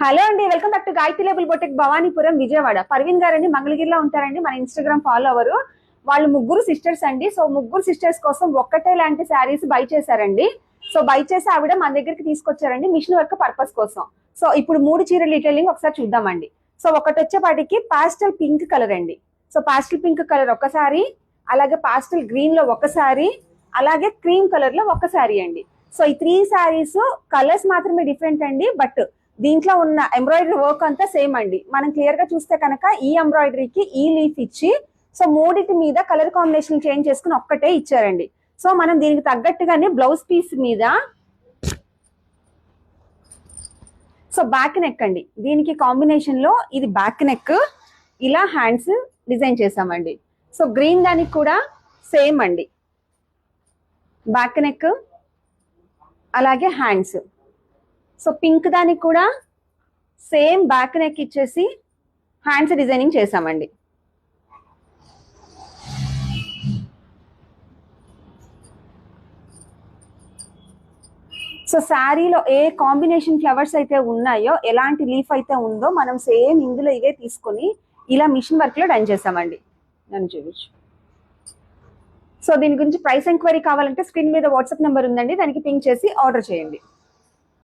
Hello అండి, welcome back to Gayatri label boutique Bhavanipuram Vijayawada. Parveen గారండి మంగళగిరిలో ఉంటారండి, మన ఇన్స్టాగ్రామ్ ఫాలోవర్. వాళ్ళు ముగ్గురు సిస్టర్స్ అండి. సో ముగ్గురు సిస్టర్స్ కోసం ఒక్కటే లాంటి శారీస్ బై చేశారండి. సో బై చేసి ఆవిడ మన దగ్గరికి తీసుకొచ్చారండి మిషన్ వర్క్ పర్పస్ కోసం. సో ఇప్పుడు 3 చీరల డీటెయిలింగ్ ఒకసారి చూద్దామండి. సో ఒకటి వచ్చేపాటికి పాస్టల్ పింక్ కలర్ అండి. సో పాస్టల్ పింక్ కలర్ ఒకసారి, అలాగే పాస్టల్ గ్రీన్ లో ఒకసారి, అలాగే క్రీమ్ కలర్ లో ఒకసారి అండి. సో ఈ 3 శారీస్ కలర్స్ మాత్రమే డిఫరెంట్ అండి, బట్ దీంట్లో ఉన్న ఎంబ్రాయిడరీ వర్క్ అంతా సేమ్ అండి. మనం క్లియర్ గా చూస్తే కనుక ఈ ఎంబ్రాయిడరీకి ఈ లీఫ్ ఇచ్చి, సో మూడిటి మీద కలర్ కాంబినేషన్ చేంజ్ చేసుకుని ఒక్కటే ఇచ్చారండి. సో మనం దీనికి తగ్గట్టుగానే బ్లౌజ్ పీస్ మీద సో బ్యాక్ నెక్ అండి, దీనికి కాంబినేషన్ లో ఇది బ్యాక్ నెక్, ఇలా హ్యాండ్స్ డిజైన్ చేసామండి. సో గ్రీన్ దానికి కూడా సేమ్ అండి, బ్యాక్ నెక్ అలాగే హ్యాండ్స్. సో పింక్ దానికి కూడా సేమ్ బ్యాక్ నెక్ ఇచ్చేసి హ్యాండ్స్ డిజైనింగ్ చేసామండి. సో శారీలో ఏ కాంబినేషన్ ఫ్లవర్స్ అయితే ఉన్నాయో, ఎలాంటి లీఫ్ అయితే ఉందో, మనం సేమ్ ఇందులో ఇవే తీసుకొని ఇలా మిషన్ వర్క్ లో డన్ చేసామండి. నన్ను చూపించు. సో దీని గురించి ప్రైస్ ఎంక్వైరీ కావాలంటే స్క్రీన్ మీద వాట్సాప్ నెంబర్ ఉందండి, దానికి పింక్ చేసి ఆర్డర్ చేయండి.